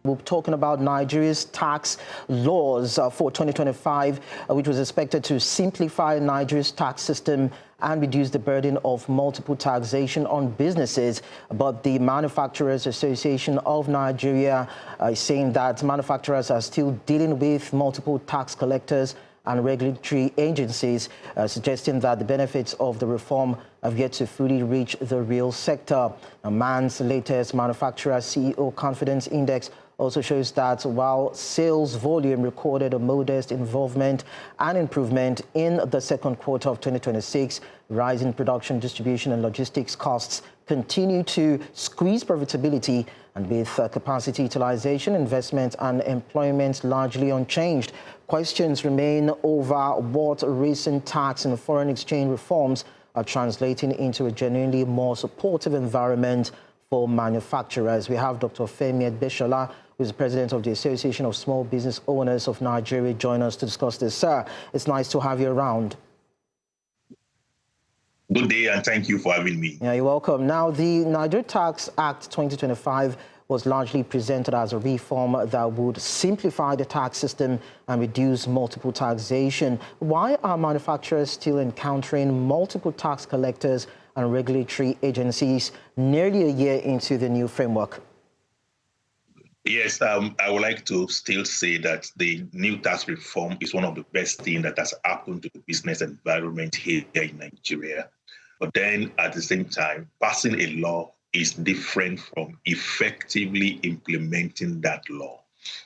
We're talking about Nigeria's tax laws for 2025, which was expected to simplify Nigeria's tax system and reduce the burden of multiple taxation on businesses. But the Manufacturers Association of Nigeria is saying that manufacturers are still dealing with multiple tax collectors and regulatory agencies, suggesting that the benefits of the reform have yet to fully reach the real sector. Now, MAN's latest Manufacturer CEO Confidence Index also shows that while sales volume recorded a modest involvement and improvement in the second quarter of 2026, rising production, distribution and logistics costs continue to squeeze profitability, and with capacity utilization, investment and employment largely unchanged, questions remain over what recent tax and foreign exchange reforms are translating into a genuinely more supportive environment for manufacturers. We have Dr. Femi Egbesola, who is the president of the Association of Small Business Owners of Nigeria, join us to discuss this. Sir, it's nice to have you around. Good day, and thank you for having me. Yeah, you're welcome. Now, the Nigeria Tax Act 2025 was largely presented as a reform that would simplify the tax system and reduce multiple taxation. Why are manufacturers still encountering multiple tax collectors and regulatory agencies nearly a year into the new framework? Yes, I would like to still say that the new tax reform is one of the best things that has happened to the business environment here in Nigeria. But then at the same time, passing a law is different from effectively implementing that law.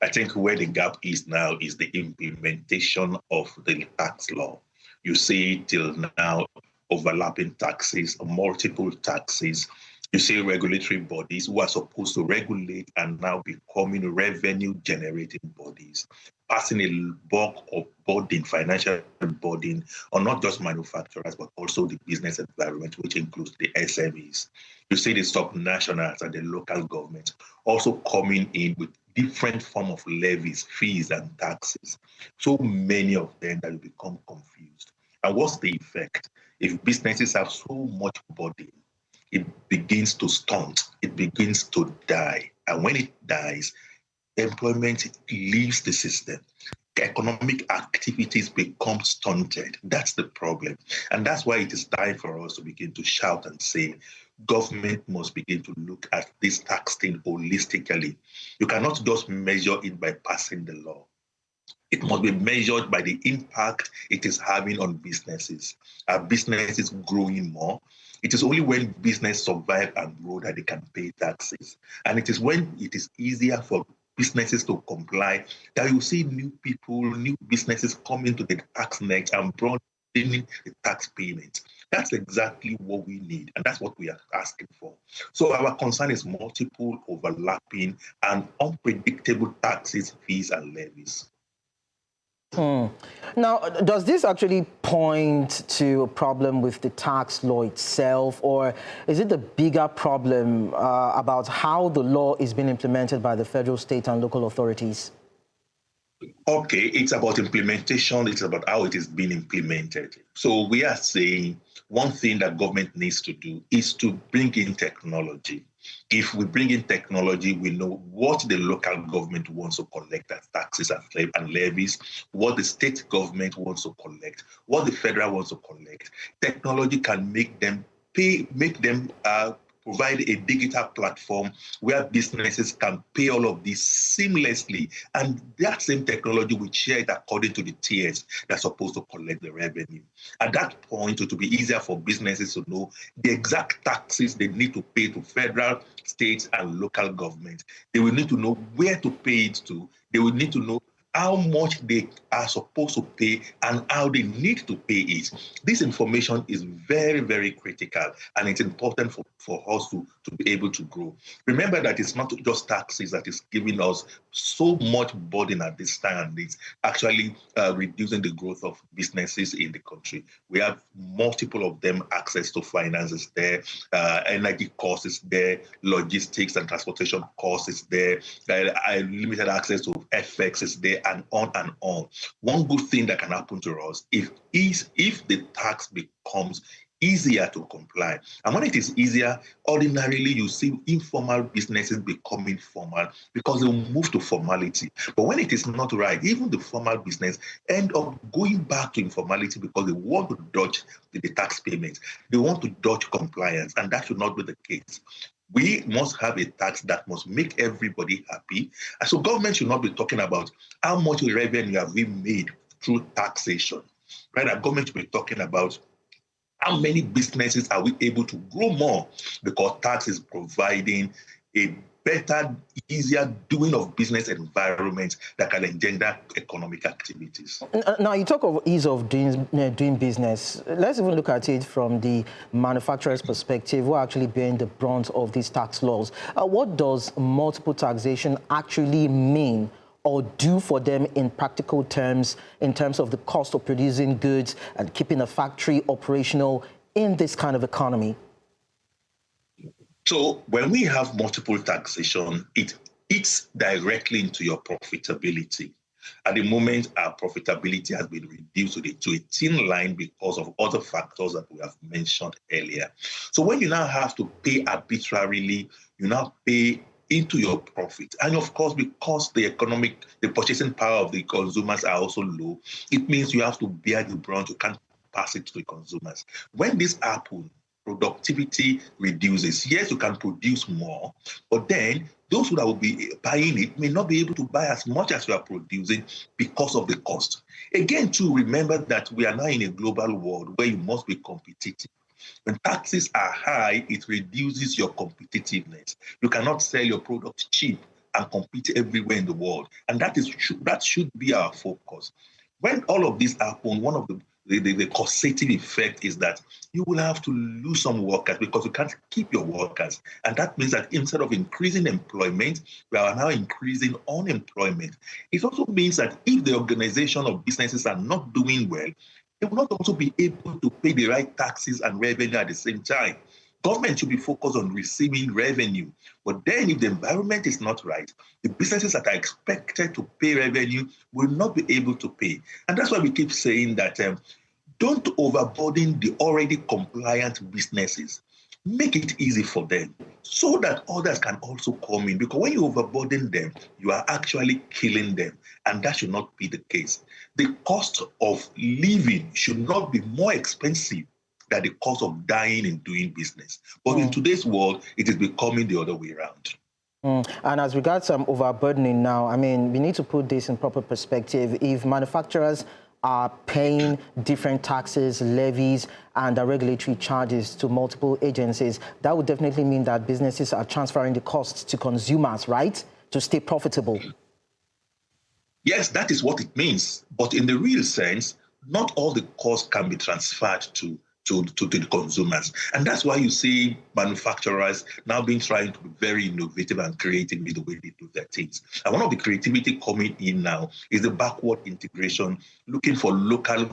I think where the gap is now is the implementation of the tax law. You see till now overlapping taxes, multiple taxes. You see regulatory bodies who are supposed to regulate and now becoming revenue-generating bodies, passing a bulk of burden, financial burden, on not just manufacturers, but also the business environment, which includes the SMEs. You see the subnationals and the local government also coming in with different form of levies, fees, and taxes. So many of them that will become confused. And what's the effect? If businesses have so much burden, it begins to stunt, it begins to die. And when it dies, employment leaves the system. Economic activities become stunted. That's the problem. And that's why it is time for us to begin to shout and say, government must begin to look at this tax thing holistically. You cannot just measure it by passing the law. It must be measured by the impact it is having on businesses. Are businesses growing more? It is only when business survive and grow that they can pay taxes. And it is when it is easier for businesses to comply that you see new people, new businesses come into the tax net and broadening the tax payment. That's exactly what we need, and that's what we are asking for. So our concern is multiple, overlapping, and unpredictable taxes, fees, and levies. Now, does this actually point to a problem with the tax law itself, or is it the bigger problem about how the law is being implemented by the federal, state, and local authorities? Okay, it's about implementation. It's about how it is being implemented. So we are saying one thing that government needs to do is to bring in technology. If we bring in technology, we know what the local government wants to collect as taxes and levies, what the state government wants to collect, what the federal wants to collect. Technology can make them pay, provide a digital platform where businesses can pay all of this seamlessly. And that same technology will share it according to the tiers that's supposed to collect the revenue. At that point, it will be easier for businesses to know the exact taxes they need to pay to federal, state, and local government. They will need to know where to pay it to. They will need to know how much they are supposed to pay and how they need to pay it. This information is very, very critical, and it's important for us to be able to grow. Remember that it's not just taxes that is giving us so much burden at this time, and it's actually reducing the growth of businesses in the country. We have multiple of them, access to finances there, energy costs is there, logistics and transportation costs is there, limited access to FX is there, and on and on. One good thing that can happen to us if the tax becomes easier to comply. And when it is easier, ordinarily you see informal businesses becoming formal because they will move to formality. But when it is not right, even the formal business end up going back to informality because they want to dodge the tax payments. They want to dodge compliance, and that should not be the case. We must have a tax that must make everybody happy. And so government should not be talking about how much revenue have we made through taxation. Right? Our government should be talking about how many businesses are we able to grow more because tax is providing a better, easier doing of business environment that can engender economic activities. Now, you talk of ease of doing business. Let's even look at it from the manufacturer's perspective, who are actually bearing the brunt of these tax laws. What does multiple taxation actually mean or do for them in practical terms, in terms of the cost of producing goods and keeping a factory operational in this kind of economy? So when we have multiple taxation, it eats directly into your profitability. At the moment, our profitability has been reduced to a thin line because of other factors that we have mentioned earlier. So when you now have to pay arbitrarily, you now pay into your profit. And of course, because the purchasing power of the consumers are also low, it means you have to bear the brunt. You can't pass it to the consumers. When this happens, productivity reduces. Yes, you can produce more, but then those who will be buying it may not be able to buy as much as you are producing because of the cost. Again, too, remember that we are now in a global world where you must be competitive. When taxes are high, it reduces your competitiveness. You cannot sell your product cheap and compete everywhere in the world. And that should be our focus. When all of this happen, one of the causative effect is that you will have to lose some workers because you can't keep your workers. And that means that instead of increasing employment, we are now increasing unemployment. It also means that if the organization of businesses are not doing well, they will not also be able to pay the right taxes and revenue at the same time. Government should be focused on receiving revenue. But then if the environment is not right, the businesses that are expected to pay revenue will not be able to pay. And that's why we keep saying that don't overburden the already compliant businesses. Make it easy for them so that others can also come in. Because when you overburden them, you are actually killing them. And that should not be the case. The cost of living should not be more expensive than the cost of dying in doing business. But in today's world, it is becoming the other way around. And as regards overburdening now, I mean, we need to put this in proper perspective. If manufacturers are paying different taxes, levies, and regulatory charges to multiple agencies, that would definitely mean that businesses are transferring the costs to consumers, right, to stay profitable. Yes, that is what it means. But in the real sense, not all the costs can be transferred to the consumers. And that's why you see manufacturers now trying to be very innovative and creative in the way they do their things. And one of the creativity coming in now is the backward integration, looking for local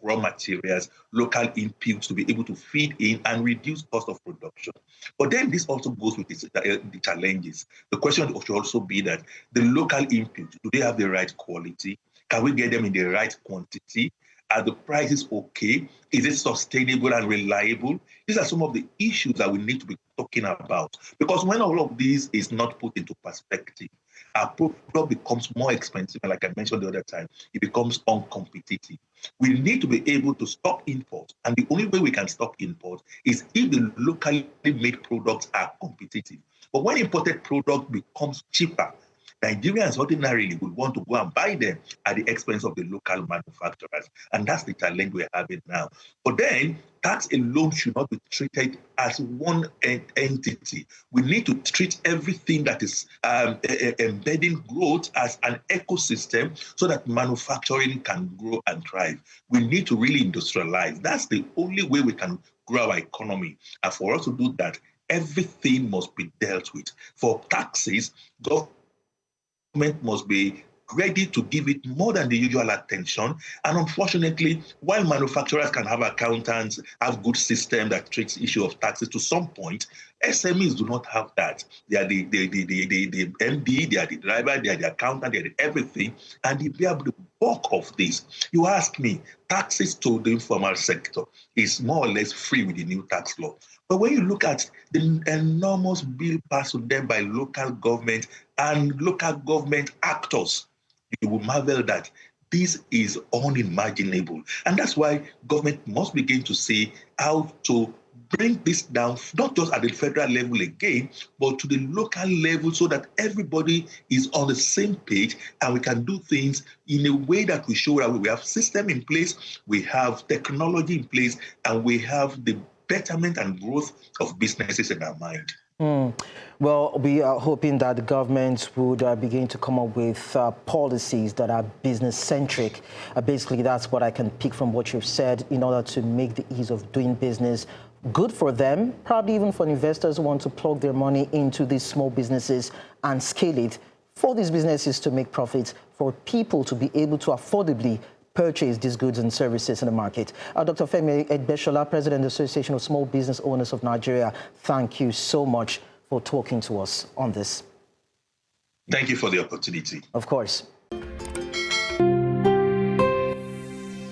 raw materials, local inputs to be able to feed in and reduce cost of production. But then this also goes with the challenges. The question should also be that the local inputs, do they have the right quality? Can we get them in the right quantity? Are the prices okay? Is it sustainable and reliable? These are some of the issues that we need to be talking about. Because when all of this is not put into perspective, our product becomes more expensive. And like I mentioned the other time, it becomes uncompetitive. We need to be able to stop import. And the only way we can stop import is if the locally made products are competitive. But when imported product becomes cheaper, Nigerians ordinarily would want to go and buy them at the expense of the local manufacturers. And that's the challenge we're having now. But then tax alone should not be treated as one entity. We need to treat everything that is embedding growth as an ecosystem so that manufacturing can grow and thrive. We need to really industrialize. That's the only way we can grow our economy. And for us to do that, everything must be dealt with. For taxes, government must be ready to give it more than the usual attention. And unfortunately, while manufacturers can have accountants, have good system that treats issue of taxes to some point, SMEs do not have that. They are the MD, they are the driver, they are the accountant, they are the everything, and they bear the bulk of this. You ask me, taxes to the informal sector is more or less free with the new tax law. But when you look at the enormous bill passed to them by local government and local government actors, you will marvel that this is unimaginable. And that's why government must begin to see how to bring this down, not just at the federal level again, but to the local level so that everybody is on the same page and we can do things in a way that we show that we have system in place, we have technology in place, and we have the betterment and growth of businesses in our mind. Well, we are hoping that the government would begin to come up with policies that are business-centric. Basically, that's what I can pick from what you've said in order to make the ease of doing business good for them, probably even for investors who want to plug their money into these small businesses and scale it, for these businesses to make profits, for people to be able to affordably purchase these goods and services in the market. Dr. Femi Egbesola, President of the Association of Small Business Owners of Nigeria, thank you so much for talking to us on this. Thank you for the opportunity. Of course.